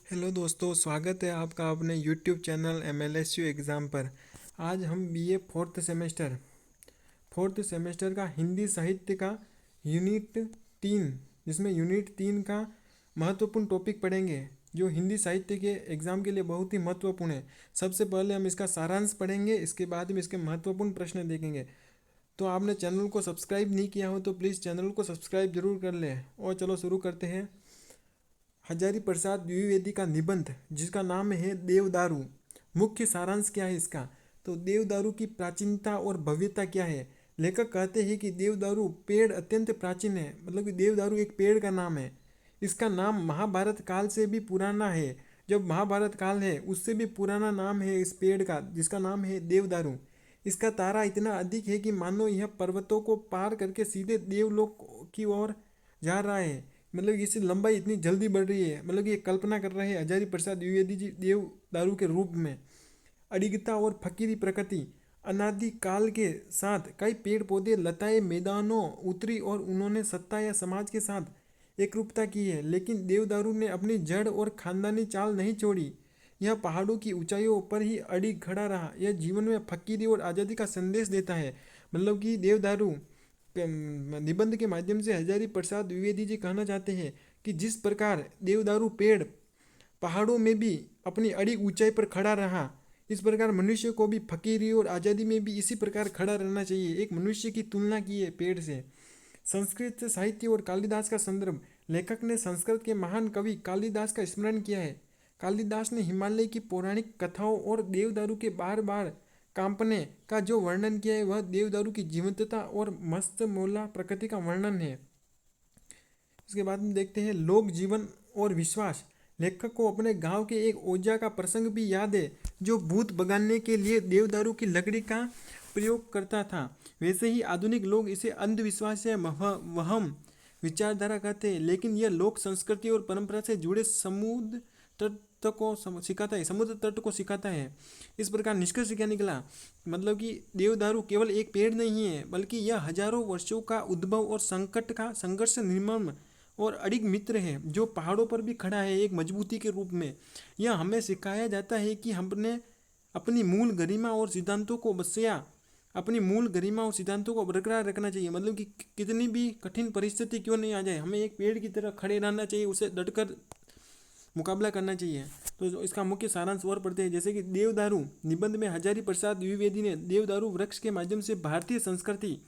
Hello दोस्तों, स्वागत है आपका अपने यूट्यूब चैनल एमएलएसयू एग्ज़ाम पर। आज हम बीए फोर्थ सेमेस्टर का हिंदी साहित्य का यूनिट 3, जिसमें यूनिट 3 का महत्वपूर्ण टॉपिक पढ़ेंगे जो हिंदी साहित्य के एग्ज़ाम के लिए बहुत ही महत्वपूर्ण है। सबसे पहले हम इसका सारांश पढ़ेंगे, इसके बाद हम इसके महत्वपूर्ण प्रश्न देखेंगे। तो आपने चैनल को सब्सक्राइब नहीं किया हो तो प्लीज़ चैनल को सब्सक्राइब जरूर कर लें। और चलो शुरू करते हैं। हजारी प्रसाद द्विवेदी का निबंध जिसका नाम है देवदारू। मुख्य सारांश क्या है इसका? तो देवदारू की प्राचीनता और भव्यता क्या है। लेखक कहते हैं कि देवदारू पेड़ अत्यंत प्राचीन है, मतलब कि देवदारू एक पेड़ का नाम है। इसका नाम महाभारत काल से भी पुराना है। जब महाभारत काल है उससे भी पुराना नाम है इस पेड़ का, जिसका नाम है देवदारू। इसका तारा इतना अधिक है कि मानो यह पर्वतों को पार करके सीधे देवलोक की ओर जा रहा है। मतलब कि इसकी लंबाई इतनी जल्दी बढ़ रही है, मतलब कि ये कल्पना कर रहे हैं हजारी प्रसाद द्विवेदी जी देवदारू के रूप में। अडिगता और फकीरी प्रकृति। अनादि काल के साथ कई पेड़ पौधे लताएं मैदानों उतरी और उन्होंने सत्ता या समाज के साथ एकरूपता की है, लेकिन देवदारू ने अपनी जड़ और खानदानी चाल नहीं छोड़ी। यह पहाड़ों की ऊंचाइयों पर ही अडिग खड़ा रहा। यह जीवन में फकीरी और आज़ादी का संदेश देता है। मतलब कि देवदारू निबंध के माध्यम से हजारी प्रसाद द्विवेदी जी कहना चाहते हैं कि जिस प्रकार देवदारू पेड़ पहाड़ों में भी अपनी अड़ी ऊंचाई पर खड़ा रहा, इस प्रकार मनुष्य को भी फकीरी और आज़ादी में भी इसी प्रकार खड़ा रहना चाहिए। एक मनुष्य की तुलना की है पेड़ से। संस्कृत साहित्य और कालिदास का संदर्भ। लेखक ने संस्कृत के महान कवि कालिदास का स्मरण किया है। कालिदास ने हिमालय की पौराणिक कथाओं और देवदारू के बार बार कांपने का जो वर्णन किया है वह देवदारू की जीवंतता और मस्त मोला प्रकृति का वर्णन है। इसके बाद में देखते हैं लोक जीवन और विश्वास। लेखक को अपने गांव के एक ओझा का प्रसंग भी याद है जो भूत भगाने के लिए देवदारू की लकड़ी का प्रयोग करता था। वैसे ही आधुनिक लोग इसे अंधविश्वास या वहम विचारधारा कहते हैं, लेकिन यह लोक संस्कृति और परंपरा से जुड़े समुद्र तट को सिखाता है। इस प्रकार निष्कर्ष क्या निकला? मतलब कि देवदारू केवल एक पेड़ नहीं है, बल्कि यह हजारों वर्षों का उद्भव और संकट का संघर्ष निर्मम और अडिग मित्र है जो पहाड़ों पर भी खड़ा है एक मजबूती के रूप में। यह हमें सिखाया जाता है कि हमने अपनी मूल गरिमा और सिद्धांतों को बरकरार रखना चाहिए। मतलब कि कितनी भी कठिन परिस्थिति क्यों नहीं आ जाए, हमें एक पेड़ की तरह खड़े रहना चाहिए, उसे डटकर मुकाबला करना चाहिए। तो इसका मुख्य सारांश और पढ़ते हैं, जैसे कि देवदारू निबंध में हजारी प्रसाद द्विवेदी ने देवदारू वृक्ष के माध्यम से भारतीय संस्कृति,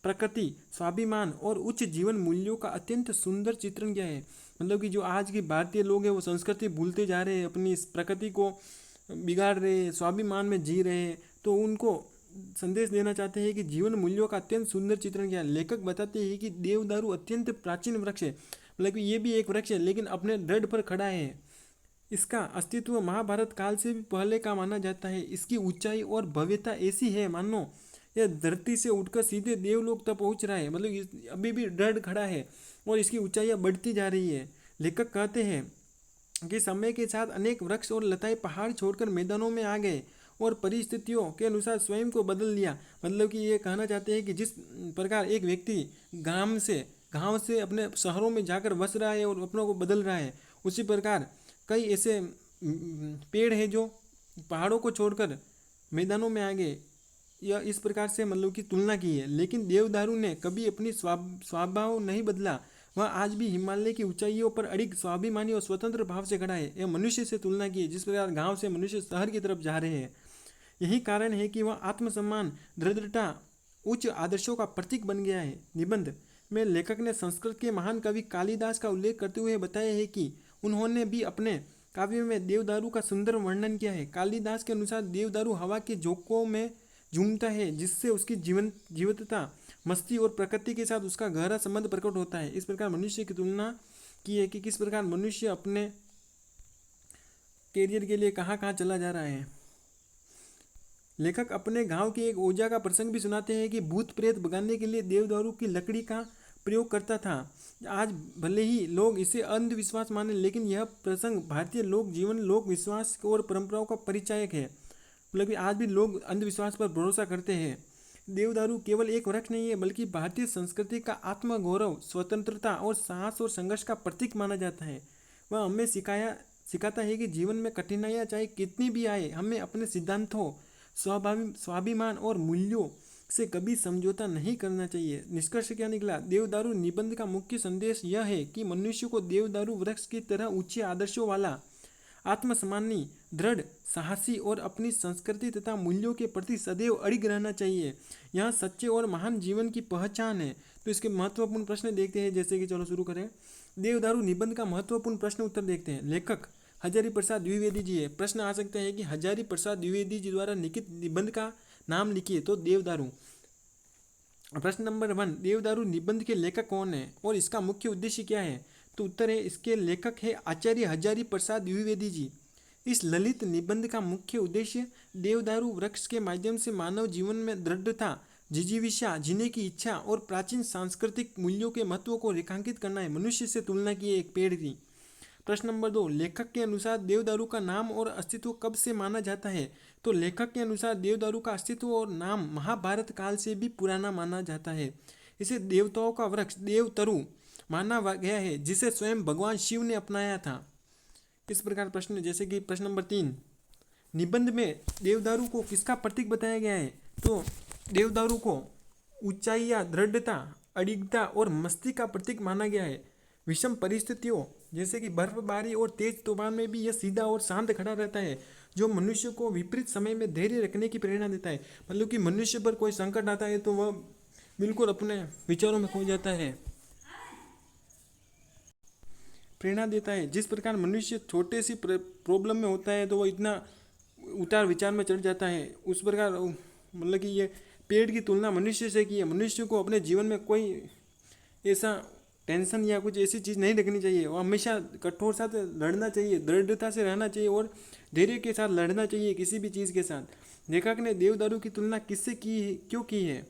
प्रकृति, स्वाभिमान और उच्च जीवन मूल्यों का अत्यंत सुंदर चित्रण किया है। मतलब कि जो आज के भारतीय लोग हैं वो संस्कृति भूलते जा रहे हैं, अपनी इस प्रकृति को बिगाड़ रहे हैं, स्वाभिमान में जी रहे हैं। तो उनको संदेश देना चाहते हैं कि जीवन मूल्यों का अत्यंत सुंदर चित्रण किया। लेखक बताते हैं कि देवदारू अत्यंत प्राचीन वृक्ष है, मतलब कि ये भी एक वृक्ष है लेकिन अपने दृढ़ पर खड़ा है। इसका अस्तित्व महाभारत काल से भी पहले का माना जाता है। इसकी ऊंचाई और भव्यता ऐसी है मानो यह धरती से उठकर सीधे देवलोक तक पहुंच रहा है। मतलब अभी भी दृढ़ खड़ा है और इसकी ऊंचाइयां बढ़ती जा रही है। लेखक कहते हैं कि समय के साथ अनेक वृक्ष और लताएं पहाड़ छोड़कर मैदानों में आ गए और परिस्थितियों के अनुसार स्वयं को बदल लिया। मतलब कि ये कहना चाहते हैं कि जिस प्रकार एक व्यक्ति गांव से अपने शहरों में जाकर बस रहा है और अपनों को बदल रहा है, उसी प्रकार कई ऐसे पेड़ हैं जो पहाड़ों को छोड़कर मैदानों में आ गए। यह इस प्रकार से मतलब की तुलना की है। लेकिन देवदारू ने कभी अपनी स्वभाव नहीं बदला। वह आज भी हिमालय की ऊंचाइयों पर अड़िग स्वाभिमानी और स्वतंत्र भाव से खड़ा है। यह मनुष्य से तुलना की है, जिस प्रकार गांव से मनुष्य शहर की तरफ जा रहे हैं। यही कारण है कि वह आत्मसम्मान, दृढ़ता, उच्च आदर्शों का प्रतीक बन गया है। निबंध में लेखक ने संस्कृत के महान कवि कालिदास का उल्लेख करते हुए बताया है कि उन्होंने भी अपने काव्य में देवदारू का सुंदर वर्णन किया है। कालिदास के अनुसार देवदारू हवा के झोंकों में झूमता है, जिससे उसकी जीवंतता, मस्ती और प्रकृति के साथ उसका गहरा संबंध प्रकट होता है। इस प्रकार मनुष्य की तुलना की है कि किस प्रकार मनुष्य अपने कैरियर के लिए कहाँ कहाँ चला जा रहा है। लेखक अपने गांव के एक ओझा का प्रसंग भी सुनाते हैं कि भूत प्रेत भगाने के लिए देवदारू की लकड़ी का प्रयोग करता था। आज भले ही लोग इसे अंधविश्वास माने, लेकिन यह प्रसंग भारतीय लोक जीवन, लोक विश्वास और परंपराओं का परिचायक है। मतलब कि आज भी लोग अंधविश्वास पर भरोसा करते हैं। देवदारू केवल एक वृक्ष नहीं है, बल्कि भारतीय संस्कृति का आत्मगौरव, स्वतंत्रता और साहस और संघर्ष का प्रतीक माना जाता है। वह हमें सिखाता है कि जीवन में कठिनाइयाँ चाहे कितनी भी आए, हमें अपने सिद्धांतों, स्वाभिमान और मूल्यों से कभी समझौता नहीं करना चाहिए। निष्कर्ष क्या निकला? देवदारू निबंध का मुख्य संदेश यह है कि मनुष्य को देवदारू वृक्ष की तरह ऊंचे आदर्शों वाला, आत्मसम्मानी, दृढ़, साहसी और अपनी संस्कृति तथा मूल्यों के प्रति सदैव अड़िग रहना चाहिए। यह सच्चे और महान जीवन की पहचान है। तो इसके महत्वपूर्ण प्रश्न देखते हैं, जैसे कि चलो शुरू करें। देवदारू निबंध का महत्वपूर्ण प्रश्न उत्तर देखते हैं। लेखक हजारी प्रसाद द्विवेदी जी है। प्रश्न आ सकते हैं कि हजारी प्रसाद द्विवेदी जी द्वारा लिखित निबंध का नाम लिखिए। तो देवदारू। प्रश्न नंबर 1, देवदारू निबंध के लेखक कौन है और इसका मुख्य उद्देश्य क्या है? तो उत्तर है, इसके लेखक है आचार्य हजारी प्रसाद द्विवेदी जी। इस ललित निबंध का मुख्य उद्देश्य देवदारू वृक्ष के माध्यम से मानव जीवन में दृढ़ता, जिजीविषा, जीने की इच्छा और प्राचीन सांस्कृतिक मूल्यों के महत्व को रेखांकित करना है। मनुष्य से तुलना की एक पेड़ की। प्रश्न नंबर 2, लेखक के अनुसार देवदारू का नाम और अस्तित्व कब से माना जाता है? तो लेखक के अनुसार देवदारू का अस्तित्व और नाम महाभारत काल से भी पुराना माना जाता है। इसे देवताओं का वृक्ष देवतरु माना गया है, जिसे स्वयं भगवान शिव ने अपनाया था। इस प्रकार प्रश्न, जैसे कि प्रश्न नंबर 3, निबंध में देवदारू को किसका प्रतीक बताया गया है? तो देवदारू को ऊंचाई या दृढ़ता, अडिगता और मस्ती का प्रतीक माना गया है। विषम परिस्थितियों जैसे कि बर्फबारी और तेज तूफान में भी यह सीधा और शांत खड़ा रहता है, जो मनुष्य को विपरीत समय में धैर्य रखने की प्रेरणा देता है। मतलब कि मनुष्य पर कोई संकट आता है तो वह बिल्कुल अपने विचारों में खो जाता है, प्रेरणा देता है। जिस प्रकार मनुष्य छोटे सी प्रॉब्लम में होता है तो वह इतना उतार विचार में चढ़ जाता है, उस प्रकार मतलब कि ये पेड़ की तुलना मनुष्य से की है। मनुष्य को अपने जीवन में कोई ऐसा टेंशन या कुछ ऐसी चीज़ नहीं रखनी चाहिए। वो हमेशा कठोर साथ लड़ना चाहिए, दृढ़ता से रहना चाहिए और धैर्य के साथ लड़ना चाहिए किसी भी चीज़ के साथ। लेखक ने देवदारू की तुलना किससे की है, क्यों की है?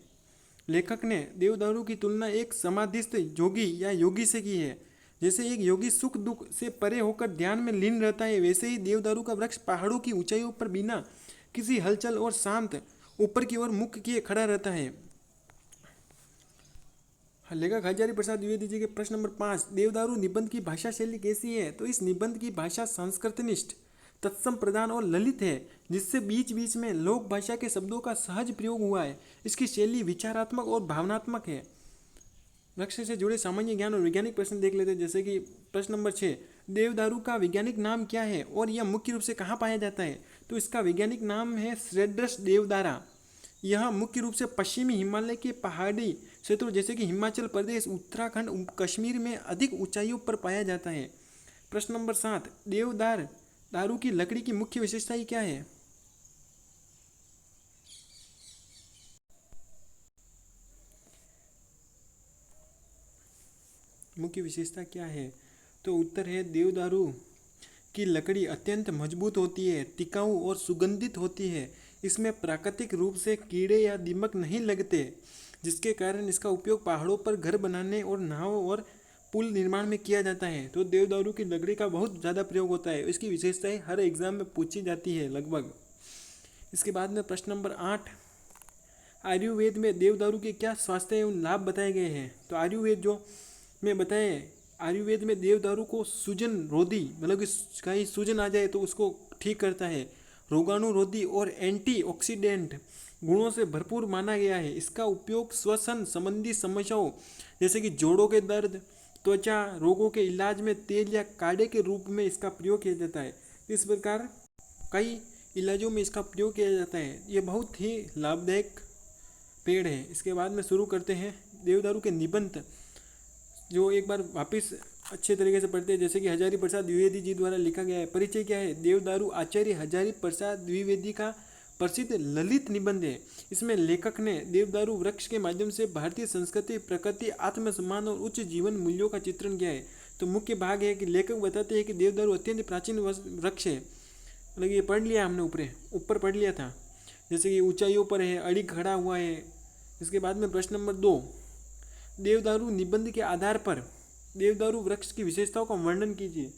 लेखक ने देवदारू की तुलना एक समाधिस्थ योगी या योगी से की है। जैसे एक योगी सुख दुख से परे होकर ध्यान में लीन रहता है, वैसे ही देवदारू का वृक्ष पहाड़ों की ऊंचाइयों पर बिना किसी हलचल और शांत ऊपर की ओर मुख किए खड़ा रहता है। लेखक हजारी प्रसाद द्विवेदी जी के प्रश्न नंबर 5, देवदारू निबंध की भाषा शैली कैसी है? तो इस निबंध की भाषा संस्कृतनिष्ठ, तत्सम प्रधान और ललित है, जिससे बीच बीच में लोक भाषा के शब्दों का सहज प्रयोग हुआ है। इसकी शैली विचारात्मक और भावनात्मक है। वृक्ष से जुड़े सामान्य ज्ञान और वैज्ञानिक प्रश्न देख लेते हैं, जैसे कि प्रश्न नंबर 6, देवदारू का वैज्ञानिक नाम क्या है और यह मुख्य रूप से कहाँ पाया जाता है? तो इसका वैज्ञानिक नाम है श्रेड्रस देवदारा। यह मुख्य रूप से पश्चिमी हिमालय के पहाड़ी क्षेत्रों जैसे कि हिमाचल प्रदेश, उत्तराखंड, कश्मीर में अधिक ऊंचाइयों पर पाया जाता है। प्रश्न नंबर 7, देवदार दारू की लकड़ी की मुख्य विशेषताएं क्या है? मुख्य विशेषता क्या है? तो उत्तर है, देवदारू की लकड़ी अत्यंत मजबूत होती है, टिकाऊ और सुगंधित होती है। इसमें प्राकृतिक रूप से कीड़े या दीमक नहीं लगते, जिसके कारण इसका उपयोग पहाड़ों पर घर बनाने और नाव और पुल निर्माण में किया जाता है। तो देवदारू की लकड़ी का बहुत ज़्यादा प्रयोग होता है। इसकी विशेषताएं हर एग्जाम में पूछी जाती है लगभग। इसके बाद में प्रश्न नंबर 8, आयुर्वेद में देवदारू के क्या स्वास्थ्य एवं लाभ बताए गए हैं? तो आयुर्वेद जो में बताए, आयुर्वेद में देवदारू को सूजन रोधी, मतलब कि कहीं सूजन आ जाए तो उसको ठीक करता है, रोगाणुरोधी और एंटीऑक्सीडेंट गुणों से भरपूर माना गया है। इसका उपयोग श्वसन संबंधी समस्याओं जैसे कि जोड़ों के दर्द, त्वचा रोगों के इलाज में तेल या काढ़े के रूप में इसका प्रयोग किया जाता है। इस प्रकार कई इलाजों में इसका प्रयोग किया जाता है। ये बहुत ही लाभदायक पेड़ है। इसके बाद में शुरू करते हैं देवदारू के निबंध, जो एक बार वापस अच्छे तरीके से पढ़ते हैं, जैसे कि हजारी प्रसाद द्विवेदी जी द्वारा लिखा गया है। परिचय क्या है? देवदारू आचार्य हजारी प्रसाद द्विवेदी का प्रसिद्ध ललित निबंध है। इसमें लेखक ने देवदारू वृक्ष के माध्यम से भारतीय संस्कृति, प्रकृति, आत्मसम्मान और उच्च जीवन मूल्यों का चित्रण किया है। तो मुख्य भाग है कि लेखक बताते हैं कि देवदारू अत्यंत प्राचीन वृक्ष है। मतलब ये पढ़ लिया हमने, ऊपर पढ़ लिया था, जैसे कि ऊंचाइयों पर है, अड़ी खड़ा हुआ है। इसके बाद में प्रश्न नंबर 2, देवदारू निबंध के आधार पर देवदारू वृक्ष की विशेषताओं का वर्णन कीजिए।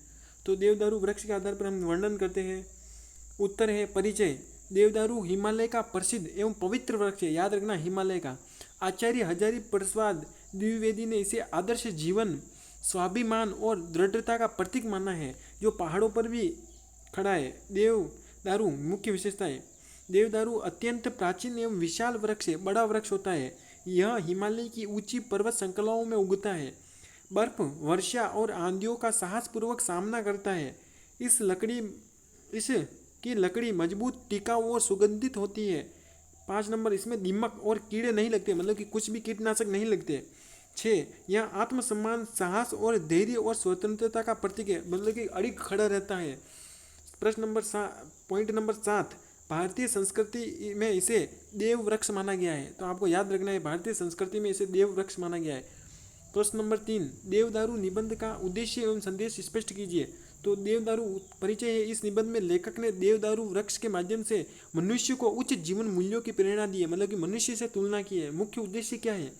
तो देवदारू वृक्ष के आधार पर हम वर्णन करते हैं। उत्तर है, परिचय, देवदारू हिमालय का प्रसिद्ध एवं पवित्र वृक्ष है। याद रखना, हिमालय का। आचार्य हजारी प्रसाद द्विवेदी ने इसे आदर्श जीवन स्वाभिमान और दृढ़ता का प्रतीक माना है, जो पहाड़ों पर भी खड़ा है। देवदारू मुख्य विशेषताएं। देवदारू अत्यंत प्राचीन एवं विशाल वृक्ष है, बड़ा वृक्ष होता है। यह हिमालय की ऊंची पर्वत श्रृंखलाओं में उगता है। बर्फ, वर्षा और आंधियों का साहसपूर्वक सामना करता है। इसकी लकड़ी मजबूत, टिकाऊ और सुगंधित होती है। 5 नंबर, इसमें दीमक और कीड़े नहीं लगते, मतलब कि कुछ भी कीटनाशक नहीं लगते। 6, यह आत्मसम्मान, साहस और धैर्य और स्वतंत्रता का प्रतीक है, मतलब कि अड़िग खड़ा रहता है। पॉइंट नंबर 7, भारतीय संस्कृति में इसे देव वृक्ष माना गया है। तो आपको याद रखना है, भारतीय संस्कृति में इसे देव वृक्ष माना गया है। प्रश्न नंबर 3, देवदारू निबंध का उद्देश्य एवं संदेश स्पष्ट कीजिए। तो देवदारू परिचय है। इस निबंध में लेखक ने देवदारू वृक्ष के माध्यम से मनुष्य को उच्च जीवन मूल्यों की प्रेरणा दी है, मतलब कि मनुष्य से तुलना की है। मुख्य उद्देश्य क्या है?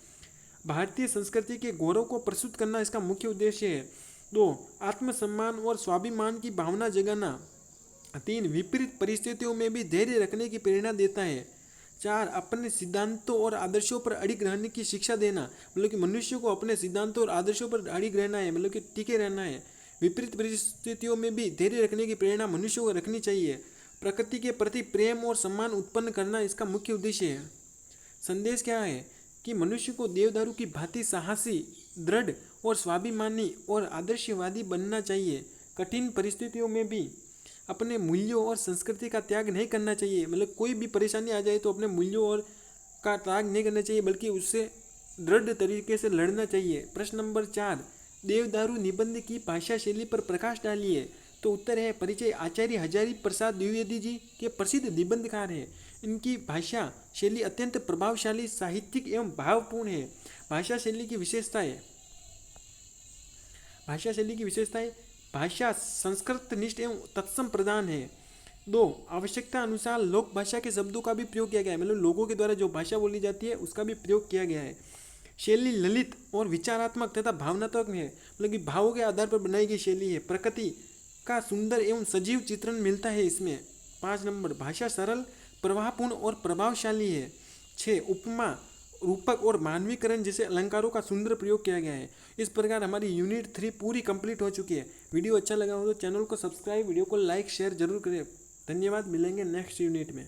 भारतीय संस्कृति के गौरव को प्रस्तुत करना इसका मुख्य उद्देश्य है। 2, आत्मसम्मान और स्वाभिमान की भावना जगाना। 3, विपरीत परिस्थितियों में भी धैर्य रखने की प्रेरणा देता है। 4, अपने सिद्धांतों और आदर्शों पर अड़िग रहने की शिक्षा देना, मतलब कि मनुष्य को अपने सिद्धांतों और आदर्शों पर अड़िग रहना है, मतलब कि टिके रहना है। विपरीत परिस्थितियों में भी धैर्य रखने की प्रेरणा मनुष्य को रखनी चाहिए। प्रकृति के प्रति प्रेम और सम्मान उत्पन्न करना इसका मुख्य उद्देश्य है। संदेश क्या है कि मनुष्य को देवदारू की भांति साहसी, दृढ़ और स्वाभिमानी और आदर्शवादी बनना चाहिए। कठिन परिस्थितियों में भी अपने मूल्यों और संस्कृति का त्याग नहीं करना चाहिए, मतलब कोई भी परेशानी आ जाए तो अपने मूल्यों और का त्याग नहीं करना चाहिए, बल्कि उससे दृढ़ तरीके से लड़ना चाहिए। प्रश्न नंबर 4, देवदारू निबंध की भाषा शैली पर प्रकाश डालिए। तो उत्तर है परिचय। आचार्य हजारी प्रसाद द्विवेदी जी के प्रसिद्ध निबंधकार हैं। इनकी भाषा शैली अत्यंत प्रभावशाली, साहित्यिक एवं भावपूर्ण है। भाषा शैली की विशेषताएं। भाषा संस्कृत निष्ठ एवं तत्सम प्रधान है। 2, आवश्यकता अनुसार लोक भाषा के शब्दों का भी प्रयोग किया गया है, मतलब लोगों के द्वारा जो भाषा बोली जाती है उसका भी प्रयोग किया गया है। शैली ललित और विचारात्मक तथा भावनात्मक है, मतलब कि भावों के आधार पर बनाई गई शैली है। प्रकृति का सुंदर एवं सजीव चित्रण मिलता है इसमें। 5 नंबर, भाषा सरल, प्रवाहपूर्ण और प्रभावशाली है। 6, उपमा, रूपक और मानवीकरण जैसे अलंकारों का सुंदर प्रयोग किया गया है। इस प्रकार हमारी यूनिट 3 पूरी कंप्लीट हो चुकी है। वीडियो अच्छा लगा हो तो चैनल को सब्सक्राइब, वीडियो को लाइक शेयर जरूर करें। धन्यवाद। मिलेंगे नेक्स्ट यूनिट में।